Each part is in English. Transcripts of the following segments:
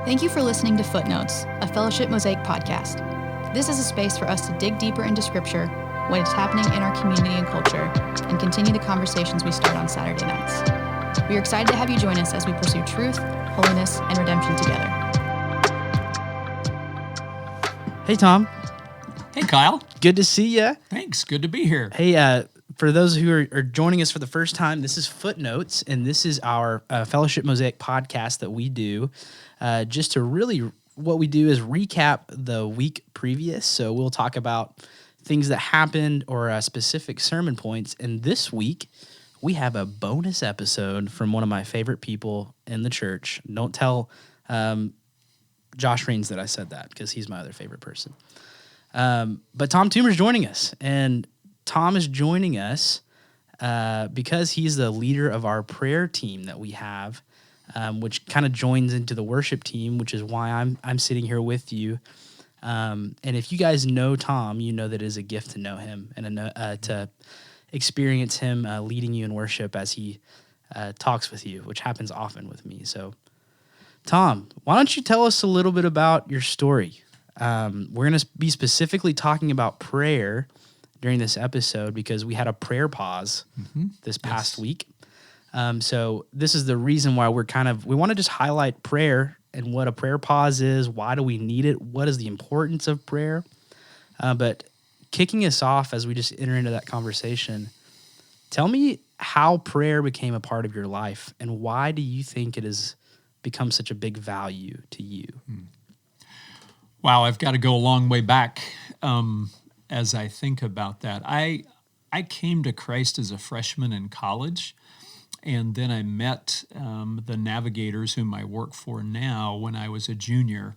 Thank you for listening to Footnotes, a Fellowship Mosaic podcast. This is a space for us to dig deeper into Scripture, what is happening in our community and culture, and continue the conversations we start on Saturday nights. We are excited to have you join us as we pursue truth, holiness, and redemption together. Hey, Tom. Hey, Kyle. Good to see you. Thanks. Good to be here. Hey, for those who are joining us for the first time, this is Footnotes, and this is our Fellowship Mosaic podcast that we do. Just to really, what we do is recap the week previous. So we'll talk about things that happened or specific sermon points. And this week, we have a bonus episode from one of my favorite people in the church. Don't tell Josh Raines that I said that, because he's my other favorite person. But Tom Toomer is joining us, and Tom is joining us because he's the leader of our prayer team that we have, which kind of joins into the worship team, which is why I'm sitting here with you. And if you guys know Tom, you know that it is a gift to know him and to experience him leading you in worship as he talks with you, which happens often with me. So, Tom, why don't you tell us a little bit about your story? We're going to be specifically talking about prayer during this episode because we had a prayer pause this past week. So this is the reason why we want to just highlight prayer and what a prayer pause is. Why do we need it? What is the importance of prayer? But kicking us off as we just enter into that conversation, tell me how prayer became a part of your life and why do you think it has become such a big value to you? Wow, I've got to go a long way back as I think about that. I came to Christ as a freshman in college, and then I met the navigators whom I work for now when I was a junior.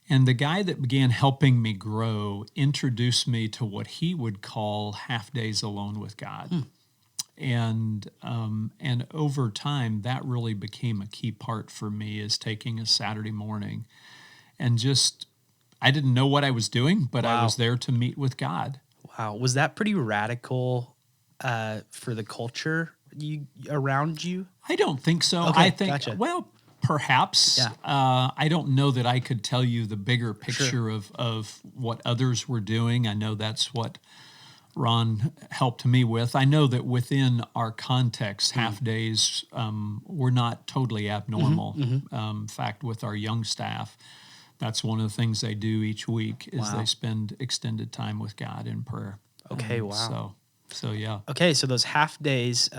And the guy that began helping me grow introduced me to what he would call half days alone with God. And over time, that really became a key part for me, is taking a Saturday morning and just, I didn't know what I was doing, but I was there to meet with God. Wow. Was that pretty radical for the culture around you? I don't think so. Okay, I think, gotcha. well, perhaps. Yeah. I don't know that I could tell you the bigger picture of what others were doing. I know that's what Ron helped me with. I know that within our context, half days were not totally abnormal. In fact, with our young staff, that's one of the things they do each week is they spend extended time with God in prayer. Okay, wow. So yeah. Okay, so those half days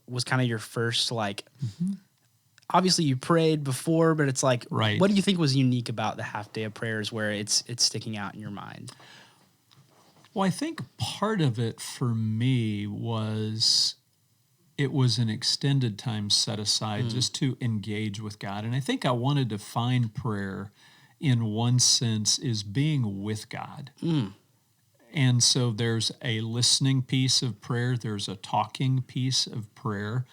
was kind of your first, obviously you prayed before, but it's like, what do you think was unique about the half day of prayers where it's sticking out in your mind? Well, I think part of it for me was it was an extended time set aside just to engage with God. And I think I wanted to find prayer in one sense is being with God. And so there's a listening piece of prayer, there's a talking piece of prayer.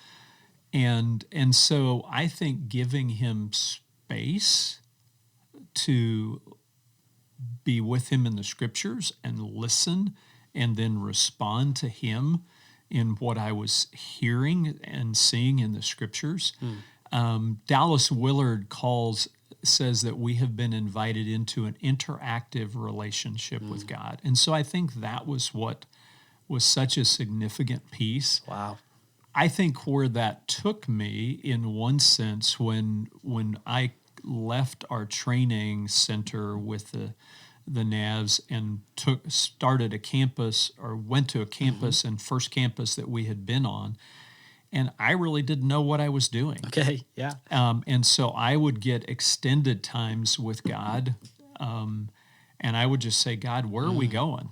And so I think giving him space to be with him in the scriptures and listen and then respond to him in what I was hearing and seeing in the scriptures. Dallas Willard says that we have been invited into an interactive relationship with God. And so I think that was what was such a significant piece. Wow. I think where that took me in one sense when I left our training center with the Navs and started a campus or went to a campus and first campus that we had been on, and I really didn't know what I was doing. Okay, yeah. And so I would get extended times with God, and I would just say, God, where are we going?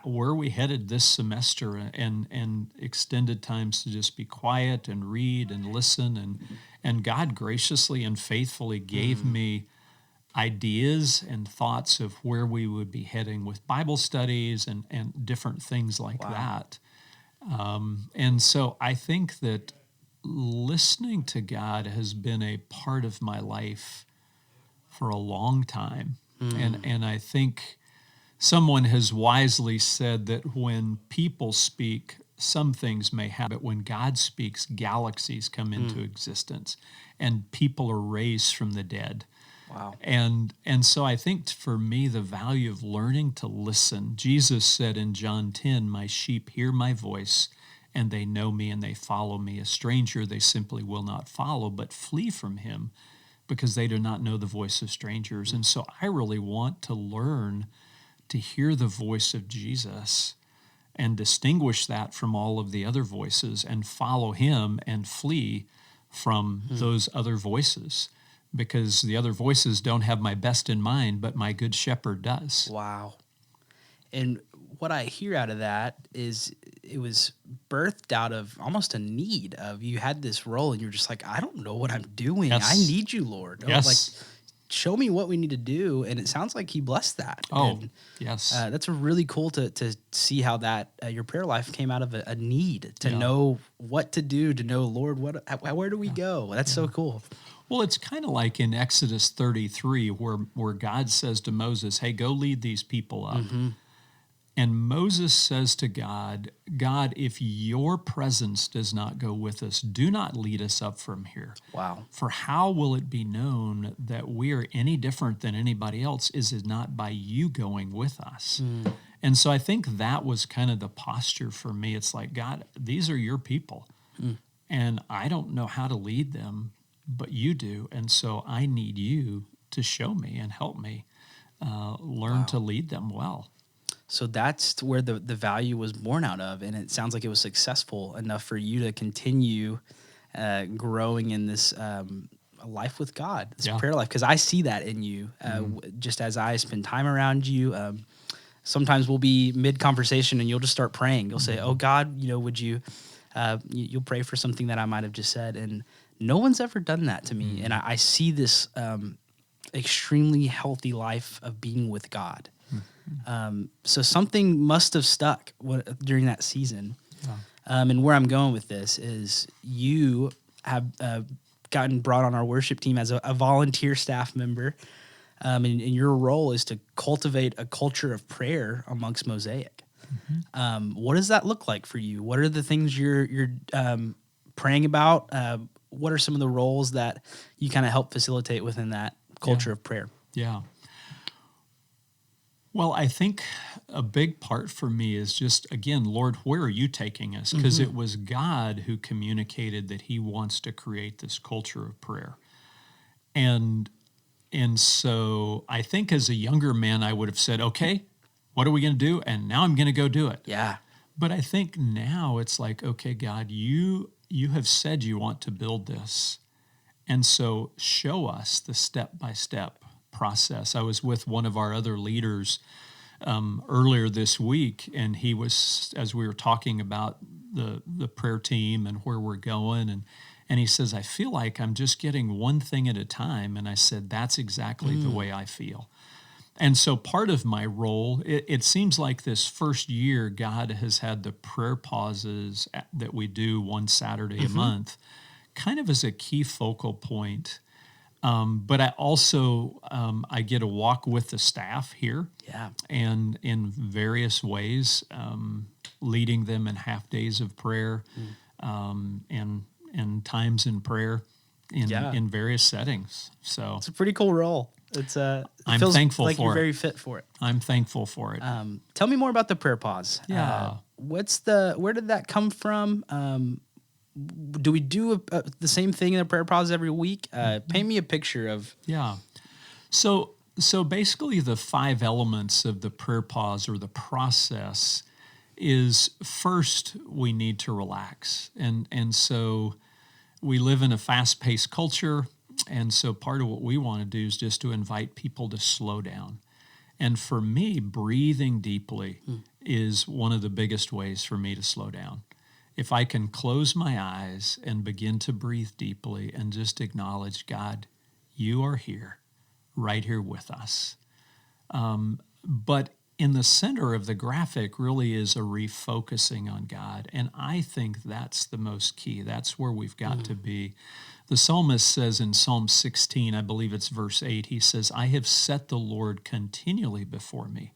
Where are we headed this semester? And extended times to just be quiet and read and listen. And God graciously and faithfully gave me ideas and thoughts of where we would be heading with Bible studies and different things like that. And so I think that listening to God has been a part of my life for a long time. And I think someone has wisely said that when people speak, some things may happen, but when God speaks, galaxies come into existence and people are raised from the dead. Wow. And so I think for me, the value of learning to listen. Jesus said in John 10, "My sheep hear my voice, and they know me and they follow me. A stranger they simply will not follow, but flee from him, because they do not know the voice of strangers." And so I really want to learn to hear the voice of Jesus and distinguish that from all of the other voices and follow him and flee from those other voices, because the other voices don't have my best in mind, but my good shepherd does. Wow. And what I hear out of that is it was birthed out of almost a need of, you had this role and you're just like, I don't know what I'm doing. Yes. I need you, Lord. Yes. Like, show me what we need to do. And it sounds like he blessed that. Oh, And, yes. that's a really cool to see how that your prayer life came out of a need to know what to do, to know, Lord, where do we go? That's so cool. Well, it's kind of like in Exodus 33 where God says to Moses, "Hey, go lead these people up." And Moses says to God, "God, if your presence does not go with us, do not lead us up from here. Wow. For how will it be known that we are any different than anybody else? Is it not by you going with us?" And so I think that was kind of the posture for me. It's like, God, these are your people, and I don't know how to lead them, but you do. And so I need you to show me and help me learn to lead them well. So that's where the value was born out of, and it sounds like it was successful enough for you to continue growing in this life with God, this prayer life, because I see that in you. Just as I spend time around you, sometimes we'll be mid-conversation and you'll just start praying. You'll say, "Oh God, would you?" You'll pray for something that I might have just said, and no one's ever done that to me. And I see this extremely healthy life of being with God. So something must have stuck during that season. And where I'm going with this is you have gotten brought on our worship team as a volunteer staff member. And your role is to cultivate a culture of prayer amongst Mosaic. What does that look like for you? What are the things you're praying about? What are some of the roles that you kind of help facilitate within that culture of prayer? Yeah. Well, I think a big part for me is just, again, Lord, where are you taking us? Because it was God who communicated that he wants to create this culture of prayer. And so I think as a younger man, I would have said, okay, what are we going to do? And now I'm going to go do it. Yeah. But I think now it's like, okay, God, you have said you want to build this. And so show us the step-by-step process. I was with one of our other leaders earlier this week, and he was, as we were talking about the prayer team and where we're going, and he says, "I feel like I'm just getting one thing at a time." And I said, "That's exactly the way I feel." And so part of my role, it seems like this first year, God has had the prayer pauses that we do one Saturday a month, kind of as a key focal point. But I also, I get to walk with the staff here, and in various ways, leading them in half days of prayer, and times in prayer in various settings. So It's a pretty cool role. I'm feels thankful like for you're it. very fit for it. I'm thankful for it. Tell me more about the prayer pause. Yeah. Where did that come from? Do we do the same thing in the prayer pause every week? Paint me a picture of. Yeah. So basically the 5 elements of the prayer pause or the process is, first, we need to relax. And so we live in a fast-paced culture, and so part of what we want to do is just to invite people to slow down. And for me, breathing deeply is one of the biggest ways for me to slow down. If I can close my eyes and begin to breathe deeply and just acknowledge, God, you are here, right here with us. But in the center of the graphic really is a refocusing on God. And I think that's the most key. That's where we've got to be. The psalmist says in Psalm 16, I believe it's verse 8, he says, "I have set the Lord continually before me.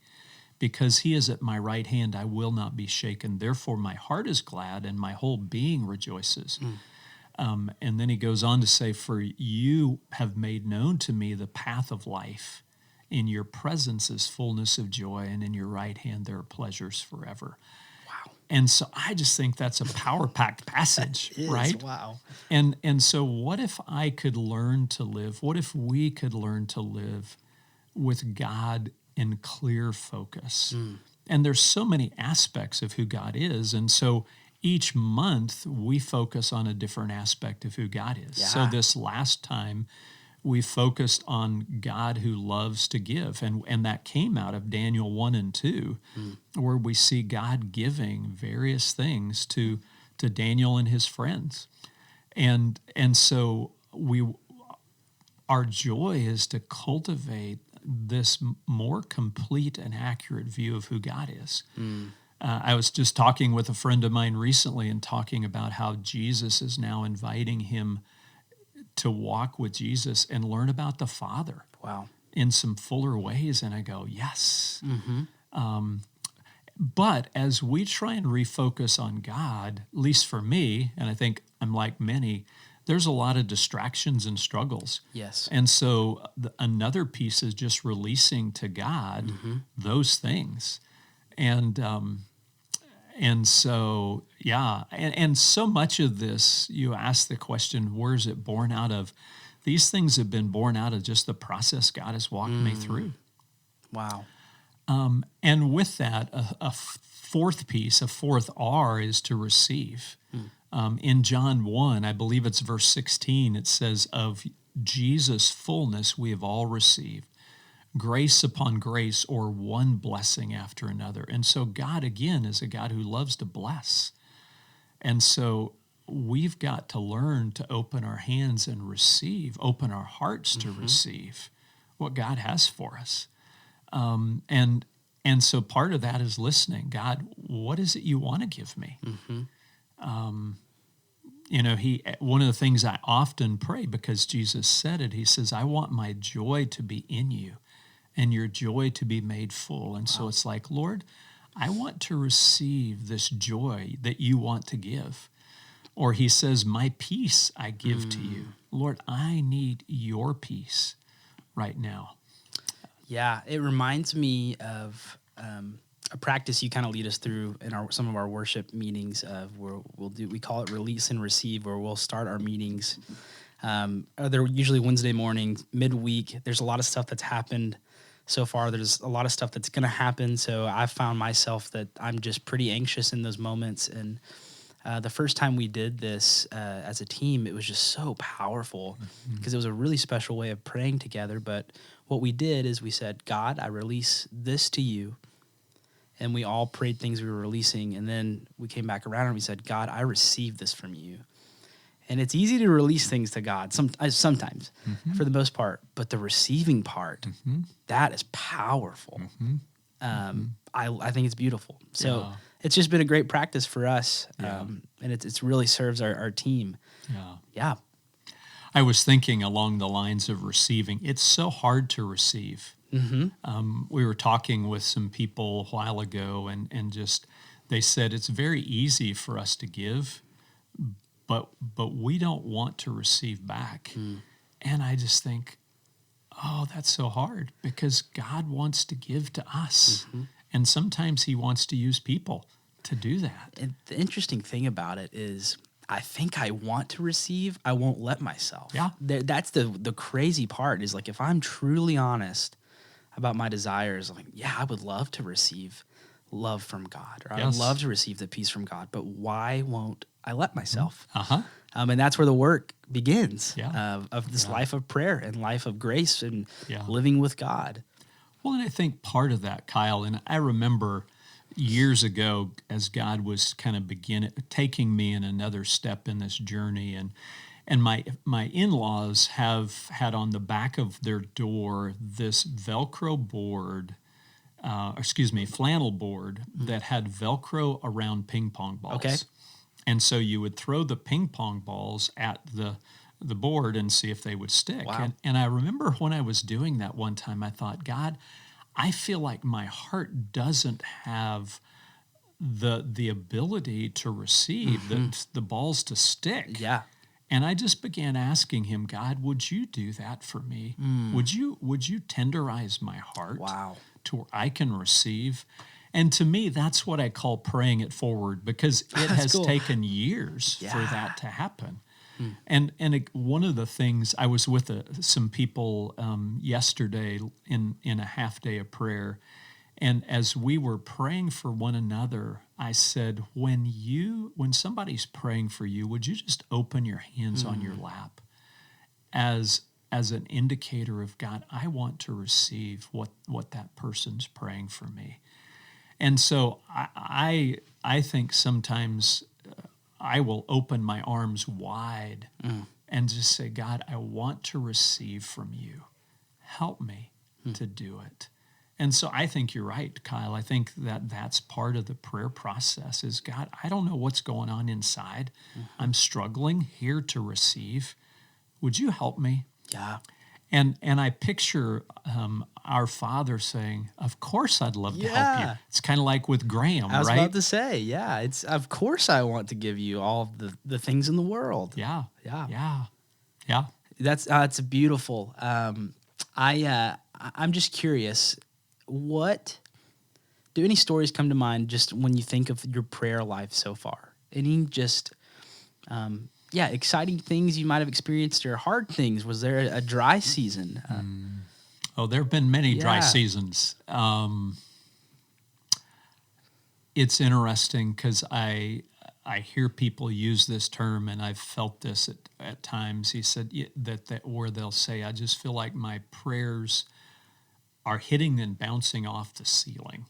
Because he is at my right hand, I will not be shaken. Therefore, my heart is glad and my whole being rejoices." And then he goes on to say, for you have made known to me the path of life. In your presence is fullness of joy, and in your right hand there are pleasures forever. Wow. And so I just think that's a power-packed passage, right? Wow. And so what if I could learn to live, what if we could learn to live with God in clear focus? And there's so many aspects of who God is. And so each month we focus on a different aspect of who God is. Yeah. So this last time we focused on God who loves to give. And that came out of Daniel 1 and 2, where we see God giving various things to Daniel and his friends. And so our joy is to cultivate this more complete and accurate view of who God is. I was just talking with a friend of mine recently and talking about how Jesus is now inviting him to walk with Jesus and learn about the Father. Wow. In some fuller ways. And I go, yes. But as we try and refocus on God, at least for me, and I think I'm like many, there's a lot of distractions and struggles. Yes. And so another piece is just releasing to God those things. And so, yeah, and so much of this, you ask the question, where is it born out of? These things have been born out of just the process God has walked me through. Wow. And with that, a fourth piece, a fourth R, is to receive. In John 1, I believe it's verse 16, it says, of Jesus' fullness we have all received, grace upon grace, or one blessing after another. And so God, again, is a God who loves to bless. And so we've got to learn to open our hands and receive, open our hearts to receive what God has for us. And so part of that is listening. God, what is it you want to give me? One of the things I often pray, because Jesus said it, he says, I want my joy to be in you and your joy to be made full. And so it's like, Lord, I want to receive this joy that you want to give. Or he says, my peace I give to you. Lord, I need your peace right now. Yeah, it reminds me of a practice you kind of lead us through in some of our worship meetings of where we call it release and receive, where we'll start our meetings. They're usually Wednesday mornings, midweek. There's a lot of stuff that's happened so far. There's a lot of stuff that's going to happen. So I've found myself that I'm just pretty anxious in those moments. And the first time we did this as a team, it was just so powerful because it was a really special way of praying together. But what we did is we said, God, I release this to you. And we all prayed things we were releasing. And then we came back around and we said, God, I receive this from you. And it's easy to release things to God sometimes, for the most part. But the receiving part, that is powerful. I think it's beautiful. So it's just been a great practice for us. And it's really serves our team. Yeah. I was thinking along the lines of receiving. It's so hard to receive. We were talking with some people a while ago, and just they said it's very easy for us to give, but we don't want to receive back. And I just think, oh, that's so hard, because God wants to give to us. And sometimes he wants to use people to do that. And the interesting thing about it is I think I want to receive, I won't let myself. Yeah. That's the crazy part is, like, if I'm truly honest about my desires, like, yeah, I would love to receive love from God, or I would love to receive the peace from God, but why won't I let myself? And that's where the work begins of this life of prayer and life of grace and living with God. Well, and I think part of that, Kyle, and I remember years ago as God was kind of taking me in another step in this journey, and my in-laws have had on the back of their door this Velcro board, flannel board that had Velcro around ping pong balls. Okay. And so you would throw the ping pong balls at the board and see if they would stick. Wow. And I remember when I was doing that one time, I thought, God, I feel like my heart doesn't have the ability to receive the balls to stick. Yeah. And I just began asking him, God, would you do that for me? Would you tenderize my heart Wow. to where I can receive? And to me, that's what I call praying it forward, because it has cool. taken years for Yeah. that to happen. And one of the things, I was with some people yesterday in a half day of prayer, and as we were praying for one another, I said, when somebody's praying for you, would you just open your hands on your lap as an indicator of, God, I want to receive what that person's praying for me. And so I think sometimes I will open my arms wide and just say, God, I want to receive from you. Help me to do it. And so I think you're right, Kyle. I think that's part of the prayer process is, God, I don't know what's going on inside. I'm struggling here to receive. Would you help me? Yeah. And I picture our Father saying, of course I'd love to help you. Yeah. It's kind of like with Graham, I was right? about to say, yeah, it's of course I want to give you all of the things in the world. Yeah. Yeah. Yeah. Yeah. That's beautiful. I'm just curious, what do any stories come to mind just when you think of your prayer life so far? Any just exciting things you might have experienced or hard things? Was there a dry season? Oh, there have been many dry Yeah. seasons. It's interesting because I hear people use this term, and I've felt this at times. He said that or they'll say, I just feel like my prayers are hitting and bouncing off the ceiling.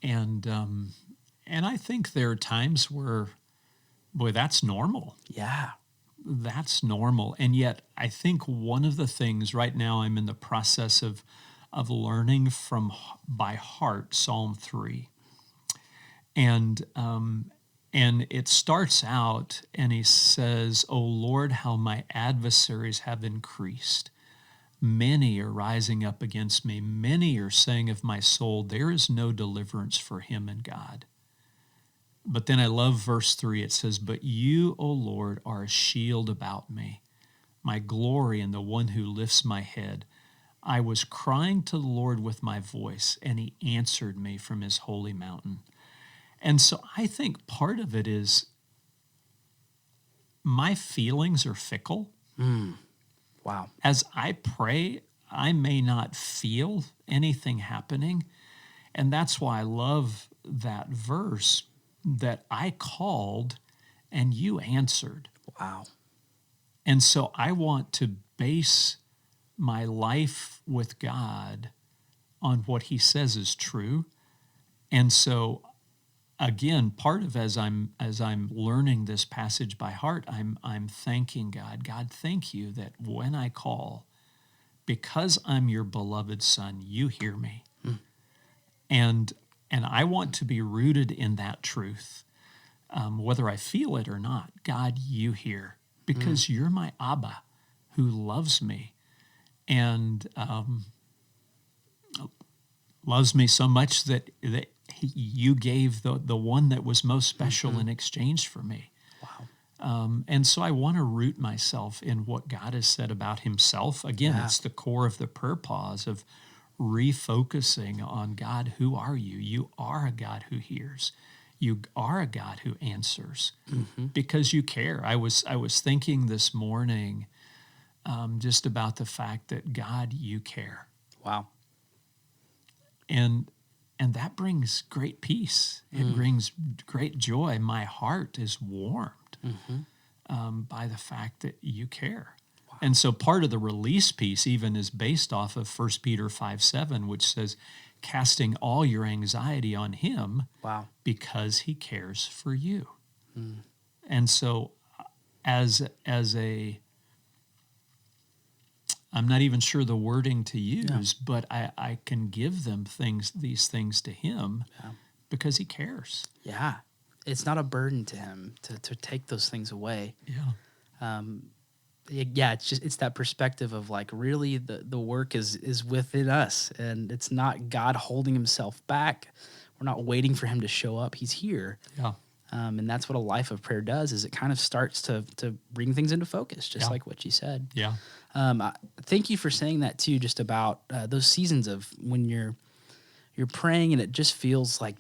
And I think there are times where, boy, that's normal. Yeah. That's normal. And yet I think one of the things right now, I'm in the process of learning by heart Psalm 3. And it starts out and he says, O Lord, how my adversaries have increased. Many are rising up against me. Many are saying of my soul, there is no deliverance for him in God. But then I love verse 3. It says, but you, O Lord, are a shield about me, my glory and the one who lifts my head. I was crying to the Lord with my voice, and he answered me from his holy mountain. And so I think part of it is my feelings are fickle. Wow. As I pray, I may not feel anything happening. And that's why I love that verse that I called and you answered. Wow. And so I want to base my life with God on what he says is true. And so again, part of as I'm learning this passage by heart, I'm thanking God. God, thank you that when I call, because I'm your beloved son, you hear me. And I want to be rooted in that truth, whether I feel it or not. God, you hear, because you're my Abba who loves me and loves me so much that you gave the one that was most special in exchange for me. Wow. And so I want to root myself in what God has said about himself. Again, it's the core of the prayer pause of refocusing on God. Who are you? You are a God who hears. You are a God who answers because you care. I was thinking this morning just about the fact that God, you care. Wow. And that brings great peace. It brings great joy. My heart is warmed by the fact that you care. Wow. And so part of the release piece even is based off of 1 Peter 5:7, which says, casting all your anxiety on him because he cares for you. And so as a I'm not even sure the wording to use, but I can give them these things to him because he cares. Yeah. It's not a burden to him to take those things away. Yeah. It's that perspective of like really the work is within us, and it's not God holding himself back. We're not waiting for him to show up. He's here. Yeah. And that's what a life of prayer does, is it kind of starts to bring things into focus, just Yeah. like what you said. Yeah. Thank you for saying that too, just about those seasons of when you're praying and it just feels like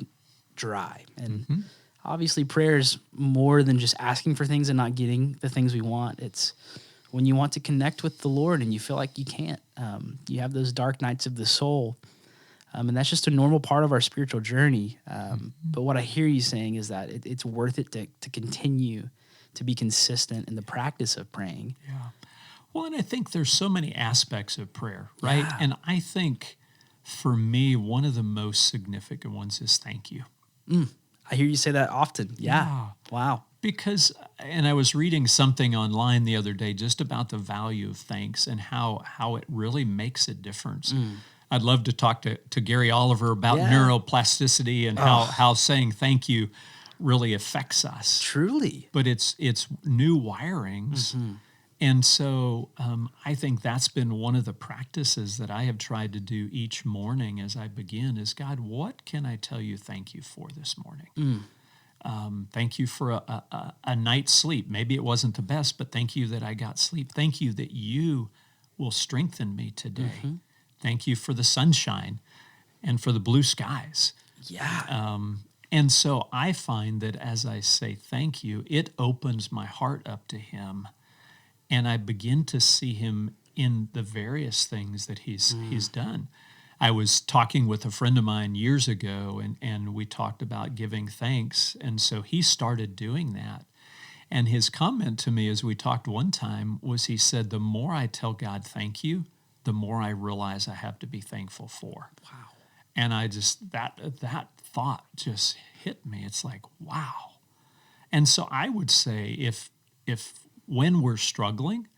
dry. And obviously prayer is more than just asking for things and not getting the things we want. It's when you want to connect with the Lord and you feel like you can't. You have those dark nights of the soul. And that's just a normal part of our spiritual journey. But what I hear you saying is that it's worth it to continue to be consistent in the practice of praying. Yeah. Well, and I think there's so many aspects of prayer, right? Yeah. And I think for me, one of the most significant ones is thank you. I hear you say that often. Yeah. Yeah. Wow. Because, and I was reading something online the other day just about the value of thanks and how it really makes a difference. I'd love to talk to Gary Oliver about Yeah. neuroplasticity and how saying thank you really affects us. Truly. But it's new wirings. And so I think that's been one of the practices that I have tried to do each morning as I begin is, God, what can I tell you thank you for this morning? Thank you for a night's sleep. Maybe it wasn't the best, but thank you that I got sleep. Thank you that you will strengthen me today. Thank you for the sunshine and for the blue skies. Yeah. And so I find that as I say thank you, it opens my heart up to him, and I begin to see him in the various things that he's done. I was talking with a friend of mine years ago, and we talked about giving thanks, and so he started doing that. And his comment to me as we talked one time was, he said, the more I tell God thank you, the more I realize I have to be thankful for. Wow. And I just, that thought just hit me. It's like, wow. And so I would say if when we're struggling,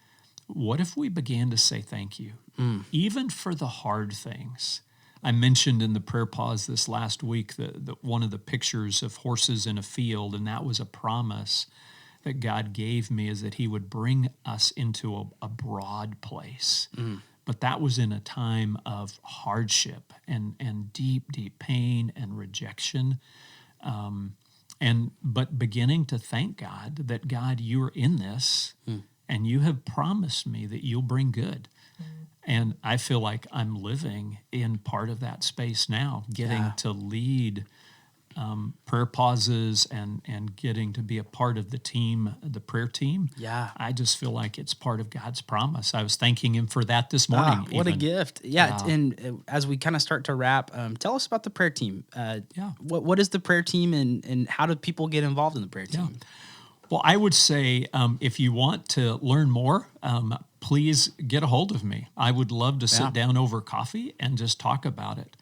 what if we began to say thank you, even for the hard things? I mentioned in the prayer pause this last week the one of the pictures of horses in a field, and that was a promise that God gave me, is that he would bring us into a broad place. But that was in a time of hardship and deep, deep pain and rejection. But beginning to thank God that, God, you are in this, and you have promised me that you'll bring good. And I feel like I'm living in part of that space now, getting to lead prayer pauses and getting to be a part of the team, the prayer team. Yeah. I just feel like it's part of God's promise. I was thanking him for that this morning. What a even. gift. Yeah. And as we kind of start to wrap, tell us about the prayer team. What is the prayer team, and how do people get involved in the prayer team? Well, I would say if you want to learn more, please get a hold of me. I would love to sit down over coffee and just talk about it.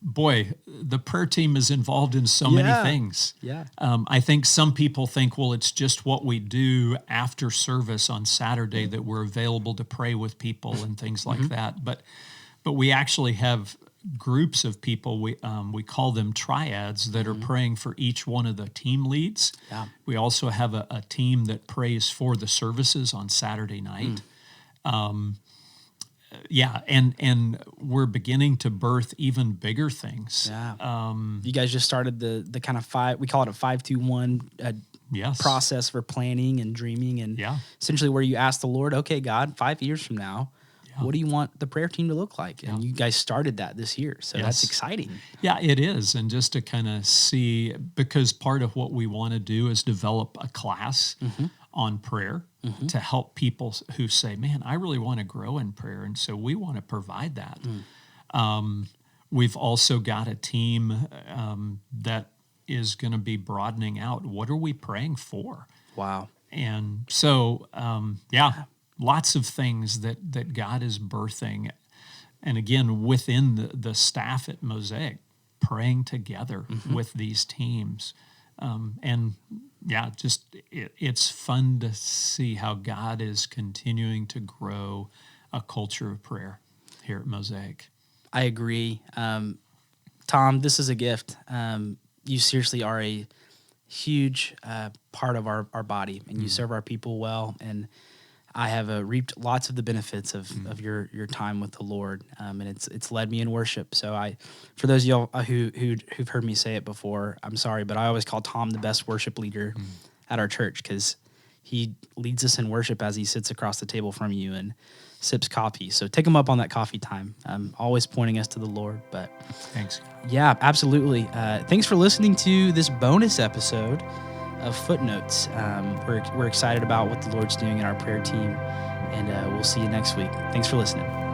Boy, the prayer team is involved in so many things. Yeah. I think some people think, well, it's just what we do after service on Saturday that we're available to pray with people and things like that. But we actually have groups of people. We call them triads that are praying for each one of the team leads. Yeah. We also have a team that prays for the services on Saturday night. And we're beginning to birth even bigger things. Yeah. You guys just started the kind of we call it a 5-2-1 process for planning and dreaming, and essentially where you ask the Lord, okay, God, 5 years from now, what do you want the prayer team to look like? And you guys started that this year. So that's exciting. Yeah, it is. And just to kind of see, because part of what we want to do is develop a class on prayer to help people who say, man, I really want to grow in prayer. And so we want to provide that. We've also got a team that is going to be broadening out. What are we praying for? Wow. And so, lots of things that God is birthing. And again, within the staff at Mosaic, praying together with these teams. It's fun to see how God is continuing to grow a culture of prayer here at Mosaic. I agree. Tom, this is a gift. You seriously are a huge part of our body, and you serve our people well. And I have reaped lots of the benefits of your time with the Lord, and it's led me in worship. So for those of y'all who've heard me say it before, I'm sorry, but I always call Tom the best worship leader at our church because he leads us in worship as he sits across the table from you and sips coffee. So take him up on that coffee time. Always pointing us to the Lord. But Thanks. yeah, absolutely. Thanks for listening to this bonus episode of Footnotes. We're excited about what the Lord's doing in our prayer team, and we'll see you next week. Thanks for listening.